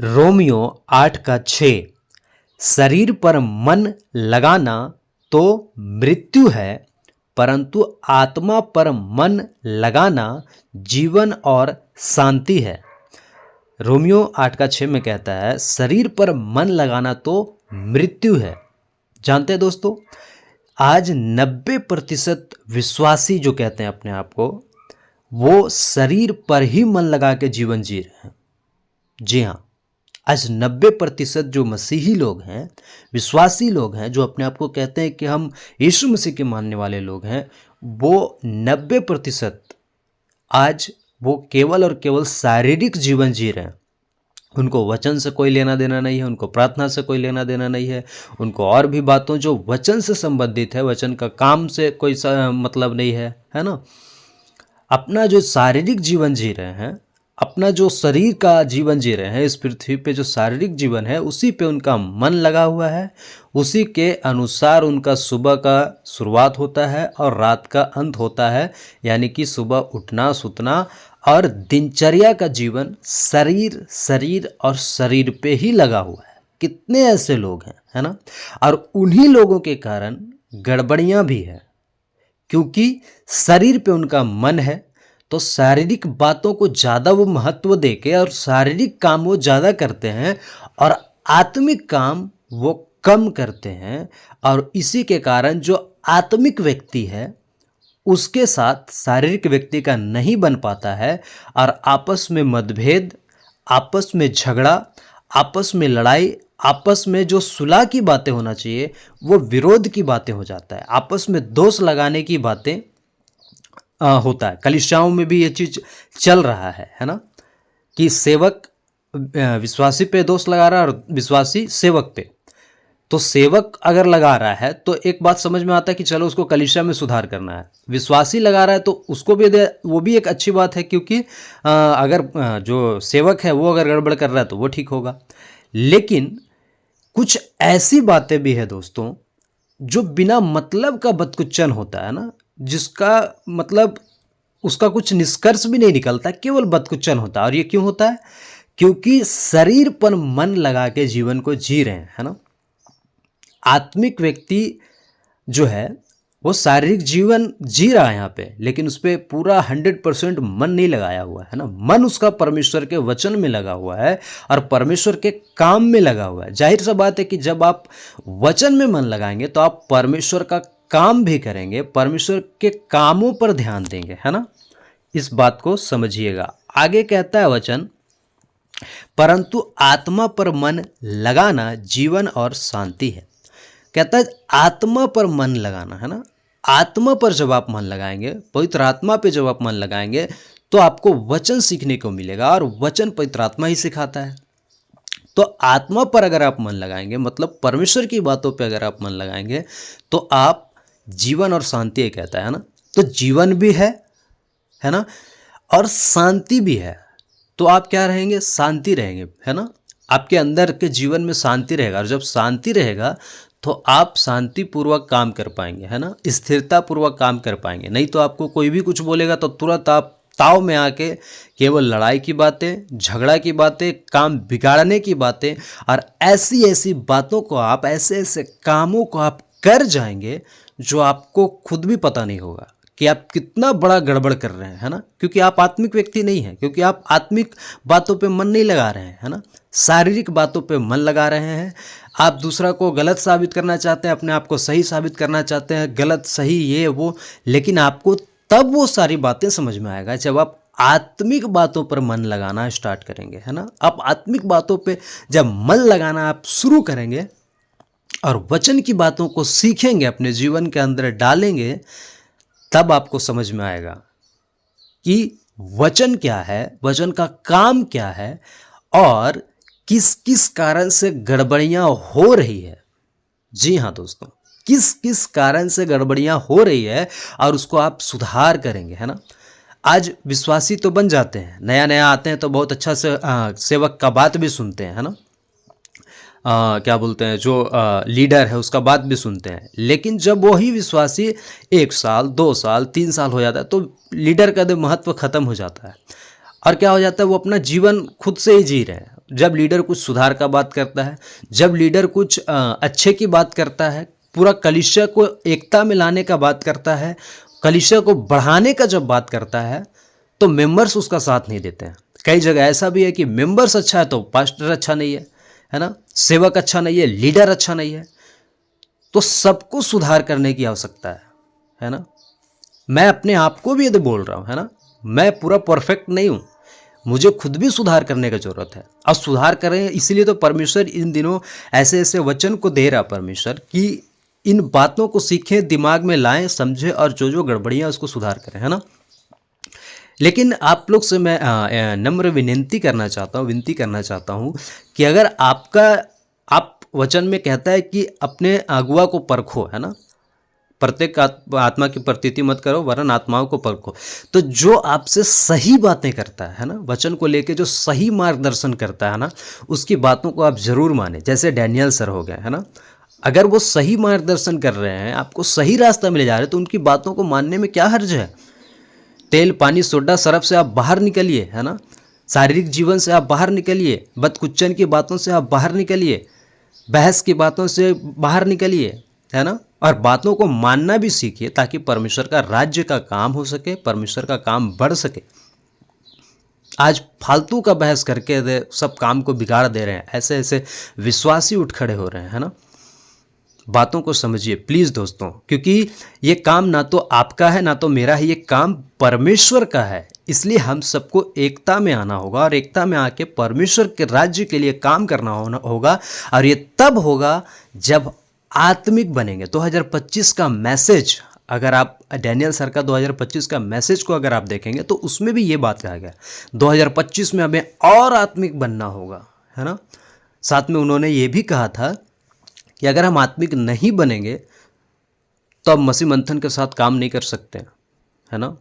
Romeo 8:6 शरीर पर मन लगाना तो मृत्यु है, परंतु आत्मा पर मन लगाना जीवन और शांति है। रोमियो 8:6 में कहता है शरीर पर मन लगाना तो मृत्यु है। जानते हैं दोस्तों, आज 90% विश्वासी जो कहते हैं अपने आप को, वो शरीर पर ही मन लगा के जीवन जी रहे हैं। जी हाँ, आज 90% जो मसीही लोग हैं, विश्वासी लोग हैं, जो अपने आप को कहते हैं कि हम यीशु मसीह के मानने वाले लोग हैं, वो 90% आज वो केवल और केवल शारीरिक जीवन जी रहे हैं। उनको वचन से कोई लेना देना नहीं है, उनको प्रार्थना से कोई लेना देना नहीं है, उनको और भी बातों जो वचन से संबंधित है, वचन का काम से कोई मतलब नहीं है ना। अपना जो शारीरिक जीवन जी रहे हैं, अपना जो शरीर का जीवन जी रहे हैं, इस पृथ्वी पे जो शारीरिक जीवन है उसी पे उनका मन लगा हुआ है, उसी के अनुसार उनका सुबह का शुरुआत होता है और रात का अंत होता है। यानी कि सुबह उठना, सुतना और दिनचर्या का जीवन शरीर और शरीर पे ही लगा हुआ है। कितने ऐसे लोग हैं, है ना। और उन्हीं लोगों के कारण गड़बड़ियाँ भी है, क्योंकि शरीर पे उनका मन है तो शारीरिक बातों को ज़्यादा वो महत्व देके और शारीरिक काम वो ज़्यादा करते हैं और आत्मिक काम वो कम करते हैं। और इसी के कारण जो आत्मिक व्यक्ति है उसके साथ शारीरिक व्यक्ति का नहीं बन पाता है और आपस में मतभेद, आपस में झगड़ा, आपस में लड़ाई, आपस में जो सुलह की बातें होना चाहिए वो विरोध की बातें हो जाता है, आपस में दोष लगाने की बातें होता है। कलीसियाओं में भी ये चीज़ चल रहा है ना, कि सेवक विश्वासी पे दोष लगा रहा है और विश्वासी सेवक पे। तो सेवक अगर लगा रहा है तो एक बात समझ में आता है कि चलो उसको कलीसिया में सुधार करना है। विश्वासी लगा रहा है तो उसको भी वो भी एक अच्छी बात है, क्योंकि अगर जो सेवक है वो अगर गड़बड़ कर रहा है तो वो ठीक होगा। लेकिन कुछ ऐसी बातें भी है दोस्तों जो बिना मतलब का बदकुच्चन होता है ना, जिसका मतलब उसका कुछ निष्कर्ष भी नहीं निकलता, केवल बदकुच्चन होता है। और ये क्यों होता है? क्योंकि शरीर पर मन लगा के जीवन को जी रहे हैं, है ना। आत्मिक व्यक्ति जो है वो शारीरिक जीवन जी रहा है यहाँ पे, लेकिन उस पर पूरा 100% मन नहीं लगाया हुआ है ना। मन उसका परमेश्वर के वचन में लगा हुआ है और परमेश्वर के काम में लगा हुआ है। जाहिर सा बात है कि जब आप वचन में मन लगाएंगे तो आप परमेश्वर का काम भी करेंगे, परमेश्वर के कामों पर ध्यान देंगे, है ना। इस बात को समझिएगा। आगे कहता है वचन, परंतु आत्मा पर मन लगाना जीवन और शांति है। कहता है आत्मा पर मन लगाना, है ना। आत्मा पर जब आप मन लगाएंगे, पवित्र आत्मा पे जब आप मन लगाएंगे तो आपको वचन सीखने को मिलेगा और वचन पवित्र आत्मा ही सिखाता है। तो आत्मा पर अगर आप मन लगाएंगे, मतलब परमेश्वर की बातों पे अगर आप मन लगाएंगे तो आप जीवन और शांति कहता है ना। तो जीवन भी है ना, और शांति भी है। तो आप क्या रहेंगे? शांति रहेंगे, है ना। आपके अंदर के जीवन में शांति रहेगा, और जब शांति रहेगा तो आप शांति पूर्वक काम कर पाएंगे, है ना, स्थिरता पूर्वक काम कर पाएंगे। नहीं तो आपको कोई भी कुछ बोलेगा तो तुरंत आप ताव में आके केवल लड़ाई की बातें, झगड़ा की बातें, काम बिगाड़ने की बातें और ऐसी ऐसी बातों को आप, ऐसे ऐसे कामों को आप कर जाएंगे जो आपको खुद भी पता नहीं होगा कि आप कितना बड़ा गड़बड़ कर रहे हैं, है ना। क्योंकि आप आत्मिक व्यक्ति नहीं हैं, क्योंकि आप आत्मिक बातों पे मन नहीं लगा रहे हैं, है ना। शारीरिक बातों पे मन लगा रहे हैं। आप दूसरा को गलत साबित करना चाहते हैं, अपने आप को सही साबित करना चाहते हैं, गलत सही ये वो। लेकिन आपको तब वो सारी बातें समझ में आएगा जब आप आत्मिक बातों पर मन लगाना स्टार्ट करेंगे, है ना। आप आत्मिक बातों पे जब मन लगाना आप शुरू करेंगे और वचन की बातों को सीखेंगे, अपने जीवन के अंदर डालेंगे, तब आपको समझ में आएगा कि वचन क्या है, वचन का काम क्या है और किस किस कारण से गड़बड़ियां हो रही है। जी हाँ दोस्तों, किस किस कारण से गड़बड़ियां हो रही है और उसको आप सुधार करेंगे, है ना। आज विश्वासी तो बन जाते हैं, नया नया आते हैं तो बहुत अच्छा से सेवक का बात भी सुनते हैं, है ना। क्या बोलते हैं, जो लीडर है उसका बात भी सुनते हैं। लेकिन जब वही विश्वासी 1 साल, 2 साल, 3 साल हो जाता है तो लीडर का महत्व खत्म हो जाता है। और क्या हो जाता है, वो अपना जीवन खुद से ही जी रहे हैं। जब लीडर कुछ सुधार का बात करता है, जब लीडर कुछ अच्छे की बात करता है, पूरा कलीसिया को एकता में लाने का बात करता है, कलीसिया को बढ़ाने का जब बात करता है, तो मेंबर्स उसका साथ नहीं देते हैं। कई जगह ऐसा भी है कि मेंबर्स अच्छा है तो पास्टर अच्छा नहीं है ना, सेवक अच्छा नहीं है, लीडर अच्छा नहीं है। तो सबको सुधार करने की आवश्यकता है ना। मैं अपने आप को भी यदि बोल रहा हूँ, है ना, मैं पूरा परफेक्ट नहीं हूँ, मुझे खुद भी सुधार करने की जरूरत है। और सुधार करें इसीलिए तो परमेश्वर इन दिनों ऐसे ऐसे वचन को दे रहा परमेश्वर कि इन बातों को सीखें, दिमाग में लाएं, समझें और जो जो गड़बड़ियाँ उसको सुधार करें, है ना। लेकिन आप लोग से मैं नम्र विनती करना चाहता हूँ कि अगर आप वचन में कहता है कि अपने अगुआ को परखो, है ना, प्रत्येक आत्मा की प्रतीति मत करो वरन आत्माओं को परखो। तो जो आपसे सही बातें करता है ना, वचन को लेके जो सही मार्गदर्शन करता है ना, उसकी बातों को आप जरूर माने। जैसे डैनियल सर हो गए, है ना, अगर वो सही मार्गदर्शन कर रहे हैं, आपको सही रास्ता में ले जा रहे हैं, तो उनकी बातों को मानने में क्या हर्ज है। तेल पानी सोडा सरफ से आप बाहर निकलिए, है ना, शारीरिक जीवन से आप बाहर निकलिए, बदकुच्चन की बातों से आप बाहर निकलिए, बहस की बातों से बाहर निकलिए, है ना, और बातों को मानना भी सीखिए ताकि परमेश्वर का राज्य का काम हो सके, परमेश्वर का काम बढ़ सके। आज फालतू का बहस करके सब काम को बिगाड़ दे रहे हैं, ऐसे ऐसे विश्वासी उठ खड़े हो रहे हैं, है ना। बातों को समझिए प्लीज़ दोस्तों, क्योंकि ये काम ना तो आपका है ना तो मेरा है, ये काम परमेश्वर का है। इसलिए हम सबको एकता में आना होगा और एकता में आके परमेश्वर के राज्य के लिए काम करना होगा। और ये तब होगा जब आत्मिक बनेंगे। 2025 का मैसेज, अगर आप डैनियल सर का 2025 का मैसेज को अगर आप देखेंगे तो उसमें भी ये बात कहा गया, 2025 में हमें और आत्मिक बनना होगा, है ना। साथ में उन्होंने ये भी कहा था कि अगर हम आत्मिक नहीं बनेंगे तो हम मसीह मंथन के साथ काम नहीं कर सकते, है ना।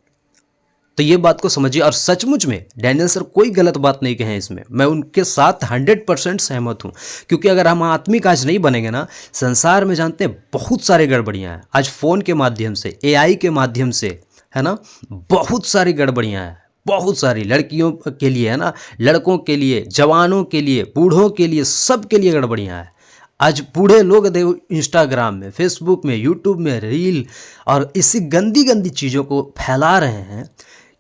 तो ये बात को समझिए। और सचमुच में डैनियल सर कोई गलत बात नहीं कहे इसमें, मैं उनके साथ 100% सहमत हूँ। क्योंकि अगर हम आत्मिक आज नहीं बनेंगे ना, संसार में जानते हैं बहुत सारी गड़बड़ियाँ हैं। आज फ़ोन के माध्यम से, AI के माध्यम से, है ना, बहुत सारी गड़बड़ियाँ हैं, बहुत सारी, लड़कियों के लिए, है ना, लड़कों के लिए, जवानों के लिए, बूढ़ों के लिए, सब के लिए गड़बड़ियाँ हैं। आज बूढ़े लोग देखो इंस्टाग्राम में, फेसबुक में, यूट्यूब में रील और इसी गंदी गंदी चीज़ों को फैला रहे हैं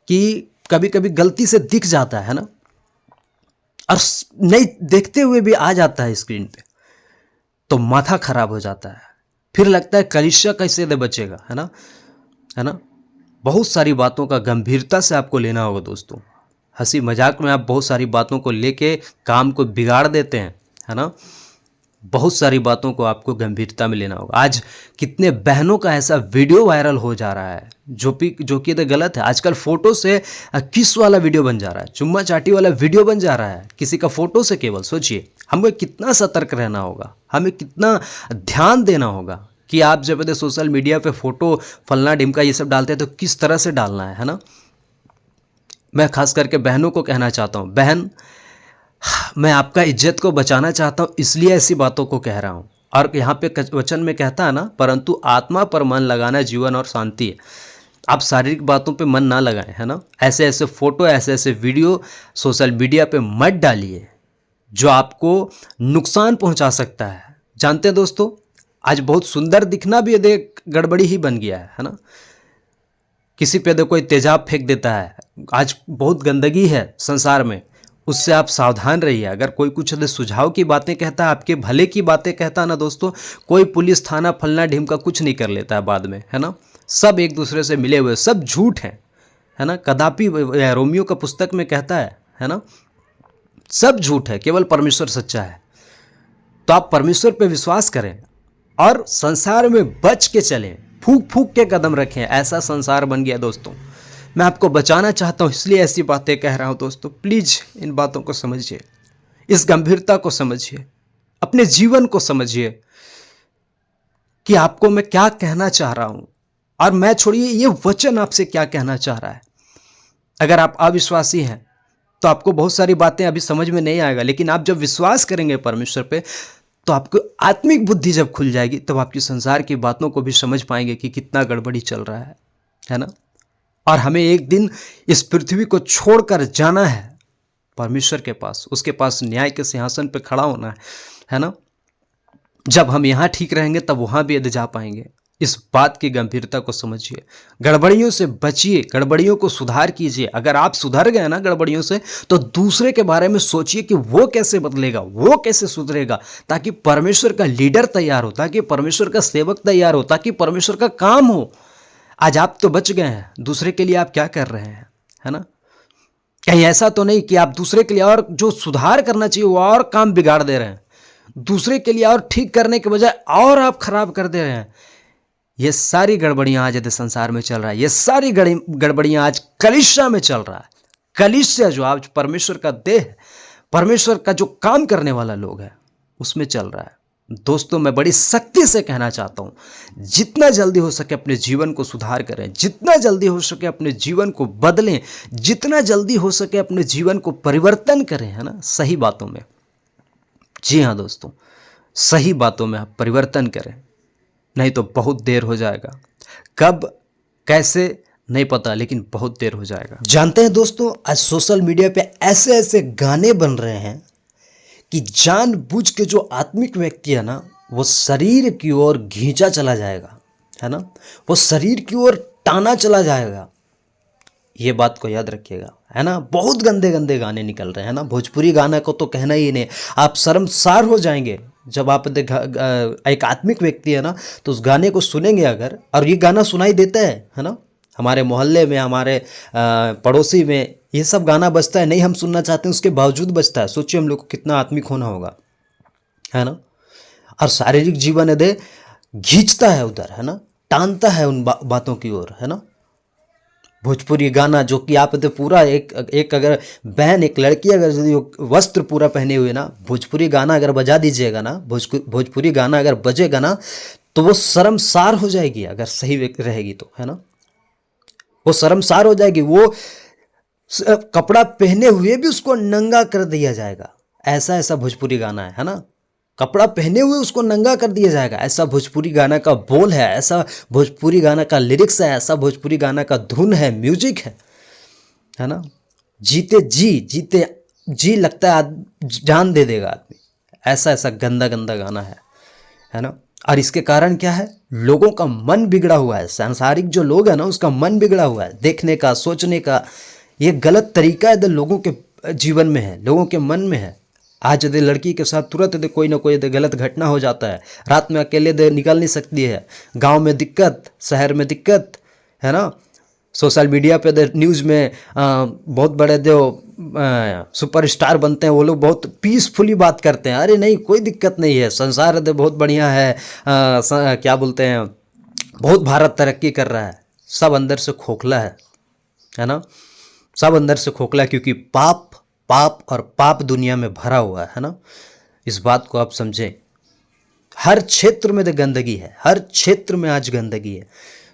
कि कभी कभी गलती से दिख जाता है ना, और नहीं देखते हुए भी आ जाता है स्क्रीन पे, तो माथा खराब हो जाता है। फिर लगता है कलीसिया कैसे दे बचेगा, है ना, है ना। बहुत सारी बातों का गंभीरता से आपको लेना होगा दोस्तों। हंसी मजाक में आप बहुत सारी बातों को लेके काम को बिगाड़ देते हैं, है ना। बहुत सारी बातों को आपको गंभीरता में लेना होगा। आज कितने बहनों का ऐसा वीडियो वायरल हो जा रहा है जो कि तो गलत है। आजकल फोटो से किस वाला वीडियो बन जा रहा है, चुम्मा चाटी वाला वीडियो बन जा रहा है किसी का फोटो से। केवल सोचिए, हमें कितना सतर्क रहना होगा, हमें कितना ध्यान देना होगा कि आप जब सोशल मीडिया पे फोटो फलना ढिमका ये सब डालते हैं तो किस तरह से डालना है ना। मैं खास करके बहनों को कहना चाहता हूँ, बहन, मैं आपका इज्जत को बचाना चाहता हूँ, इसलिए ऐसी बातों को कह रहा हूँ। और यहाँ पे वचन में कहता है ना, परंतु आत्मा पर मन लगाना जीवन और शांति है। आप शारीरिक बातों पे मन ना लगाएं, है ना। ऐसे ऐसे फोटो, ऐसे ऐसे वीडियो सोशल मीडिया पे मत डालिए जो आपको नुकसान पहुंचा सकता है। जानते हैं दोस्तों, आज बहुत सुंदर दिखना भी देख गड़बड़ी ही बन गया है ना। किसी पे कोई तेजाब फेंक देता है, आज बहुत गंदगी है संसार में, उससे आप सावधान रहिए। अगर कोई कुछ सुझाव की बातें कहता है, आपके भले की बातें कहता है ना दोस्तों, कोई पुलिस थाना फलना ढिमका कुछ नहीं कर लेता है बाद में, है ना। सब एक दूसरे से मिले हुए, सब झूठ हैं, है ना। कदापि रोमियो का पुस्तक में कहता है ना, सब झूठ है, केवल परमेश्वर सच्चा है। तो आप परमेश्वर पे विश्वास करें और संसार में बच के चलें, फूक फूक के कदम रखें। ऐसा संसार बन गया दोस्तों। मैं आपको बचाना चाहता हूँ, इसलिए ऐसी बातें कह रहा हूँ दोस्तों। प्लीज़ इन बातों को समझिए, इस गंभीरता को समझिए, अपने जीवन को समझिए कि आपको मैं क्या कहना चाह रहा हूँ, और मैं छोड़िए ये वचन आपसे क्या कहना चाह रहा है। अगर आप अविश्वासी हैं तो आपको बहुत सारी बातें अभी समझ में नहीं आएगा, लेकिन आप जब विश्वास करेंगे परमेश्वर पे तो आपको आत्मिक बुद्धि जब खुल जाएगी, तब आपकी संसार की बातों को भी समझ पाएंगे कि कितना गड़बड़ी चल रहा है ना। और हमें एक दिन इस पृथ्वी को छोड़कर जाना है परमेश्वर के पास, उसके पास न्याय के सिंहासन पर खड़ा होना है ना। जब हम यहाँ ठीक रहेंगे तब वहाँ भी यदि जा पाएंगे। इस बात की गंभीरता को समझिए, गड़बड़ियों से बचिए, गड़बड़ियों को सुधार कीजिए। अगर आप सुधर गए ना गड़बड़ियों से, तो दूसरे के बारे में सोचिए कि वो कैसे बदलेगा, वो कैसे सुधरेगा, ताकि परमेश्वर का लीडर तैयार हो, ताकि परमेश्वर का सेवक तैयार हो, ताकि परमेश्वर का काम हो। आज आप तो बच गए हैं, दूसरे के लिए आप क्या कर रहे हैं, है ना। कहीं ऐसा तो नहीं कि आप दूसरे के लिए और जो सुधार करना चाहिए वो और काम बिगाड़ दे रहे हैं, दूसरे के लिए और ठीक करने के बजाय और आप खराब कर दे रहे हैं। ये सारी गड़बड़ियां आज यदि संसार में चल रहा है, ये सारी गड़बड़ियां आज कलीसिया में चल रहा है। कलीसिया जो आज परमेश्वर का देह है, परमेश्वर का जो काम करने वाला लोग है, उसमें चल रहा है। दोस्तों, मैं बड़ी सख्ती से कहना चाहता हूं, जितना जल्दी हो सके अपने जीवन को सुधार करें, जितना जल्दी हो सके अपने जीवन को बदलें, जितना जल्दी हो सके अपने जीवन को परिवर्तन करें, है ना, सही बातों में। जी हाँ दोस्तों, सही बातों में आप परिवर्तन करें, नहीं तो बहुत देर हो जाएगा। कब कैसे नहीं पता, लेकिन बहुत देर हो जाएगा। जानते हैं दोस्तों, आज सोशल मीडिया पे ऐसे ऐसे गाने बन रहे हैं कि जानबूझ के जो आत्मिक व्यक्ति है ना, वो शरीर की ओर खींचा चला जाएगा, है ना, वो शरीर की ओर टाना चला जाएगा। ये बात को याद रखिएगा, है ना। बहुत गंदे गंदे गाने निकल रहे हैं ना। भोजपुरी गाना को तो कहना ही नहीं, आप शर्मसार हो जाएंगे जब आप एक आत्मिक व्यक्ति है ना, तो उस गाने को सुनेंगे अगर, और ये गाना सुनाई देता है ना, हमारे मोहल्ले में, हमारे पड़ोसी में ये सब गाना बजता है, नहीं हम सुनना चाहते हैं उसके बावजूद बजता है। सोचिए हम लोग को कितना आत्मिक होना होगा, है ना। और शारीरिक जीवन यदि खींचता है उधर, है ना, टानता है उन बातों की ओर, है ना। भोजपुरी गाना जो कि आप तो पूरा एक अगर बहन, एक लड़की अगर यदि वस्त्र पूरा पहने हुए ना, भोजपुरी गाना अगर बजा दीजिएगा ना, भोजपुरी गाना अगर बजेगा ना, तो वो शर्मसार हो जाएगी। अगर सही रहेगी तो, है ना, वो शर्मसार हो जाएगी। वो कपड़ा पहने हुए भी उसको नंगा कर दिया जाएगा, ऐसा ऐसा भोजपुरी गाना है ना। कपड़ा पहने हुए उसको नंगा कर दिया जाएगा, ऐसा भोजपुरी गाना का बोल है, ऐसा भोजपुरी गाना का लिरिक्स है, ऐसा भोजपुरी गाना का धुन है, म्यूजिक है ना। जीते जी लगता है जान दे देगा आदमी, ऐसा ऐसा गंदा गंदा गाना है ना। और इसके कारण क्या है, लोगों का मन बिगड़ा हुआ है। सांसारिक जो लोग है ना, उसका मन बिगड़ा हुआ है, देखने का, सोचने का। ये गलत तरीका है, लोगों के जीवन में है, लोगों के मन में है। आज यदि लड़की के साथ तुरंत यदि कोई ना कोई गलत घटना हो जाता है, रात में अकेले निकल नहीं सकती है, गांव में दिक्कत, शहर में दिक्कत, है ना। सोशल मीडिया पे न्यूज़ में बहुत बड़े जो सुपरस्टार बनते हैं, वो लोग बहुत पीसफुली बात करते हैं, अरे नहीं कोई दिक्कत नहीं है, संसार बहुत बढ़िया है, क्या बोलते हैं, बहुत भारत तरक्की कर रहा है। सब अंदर से खोखला है ना, सब अंदर से खोखला है, क्योंकि पाप और पाप दुनिया में भरा हुआ है ना। इस बात को आप समझें। हर क्षेत्र में तो गंदगी है, हर क्षेत्र में आज गंदगी है।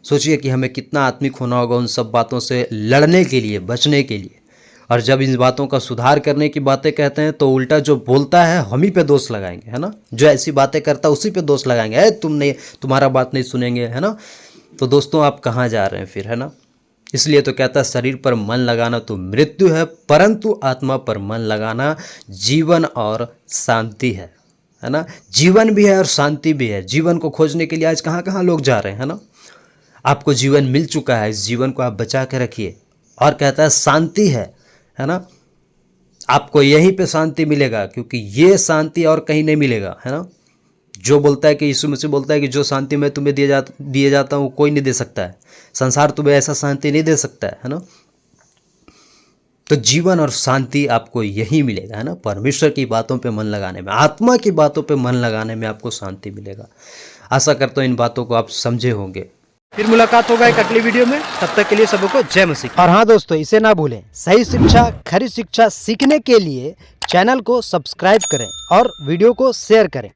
सोचिए कि हमें कितना आत्मिक होना होगा उन सब बातों से लड़ने के लिए, बचने के लिए। और जब इन बातों का सुधार करने की बातें कहते हैं, तो उल्टा जो बोलता है हम ही पे दोष लगाएंगे, है ना। जो ऐसी बातें करता है उसी पे दोष लगाएंगे, तुम्हारा बात नहीं सुनेंगे, है ना। तो दोस्तों, आप कहाँ जा रहे हैं फिर, है ना। इसलिए तो कहता है, शरीर पर मन लगाना तो मृत्यु है, परंतु आत्मा पर मन लगाना जीवन और शांति है ना। जीवन भी है और शांति भी है। जीवन को खोजने के लिए आज कहाँ कहाँ लोग जा रहे हैं, है ना। आपको जीवन मिल चुका है, इस जीवन को आप बचा के रखिए। और कहता है शांति है ना। आपको यहीं पे शांति मिलेगा, क्योंकि ये शांति और कहीं नहीं मिलेगा, है ना। जो बोलता है कि यीशु मसीह बोलता है कि जो शांति मैं तुम्हें दिए जाता हूँ कोई नहीं दे सकता है, संसार तुम्हें ऐसा शांति नहीं दे सकता है ना। तो जीवन और शांति आपको यही मिलेगा, है ना। परमेश्वर की बातों पे मन लगाने में, आत्मा की बातों पे मन लगाने में आपको शांति मिलेगा। आशा करता हूँ इन बातों को आप समझे होंगे। फिर मुलाकात होगा एक अगली वीडियो में, तब तक के लिए सबको जय मसीह। और हाँ दोस्तों, इसे ना भूलें, सही शिक्षा, खरी शिक्षा सीखने के लिए चैनल को सब्सक्राइब करें और वीडियो को शेयर करें।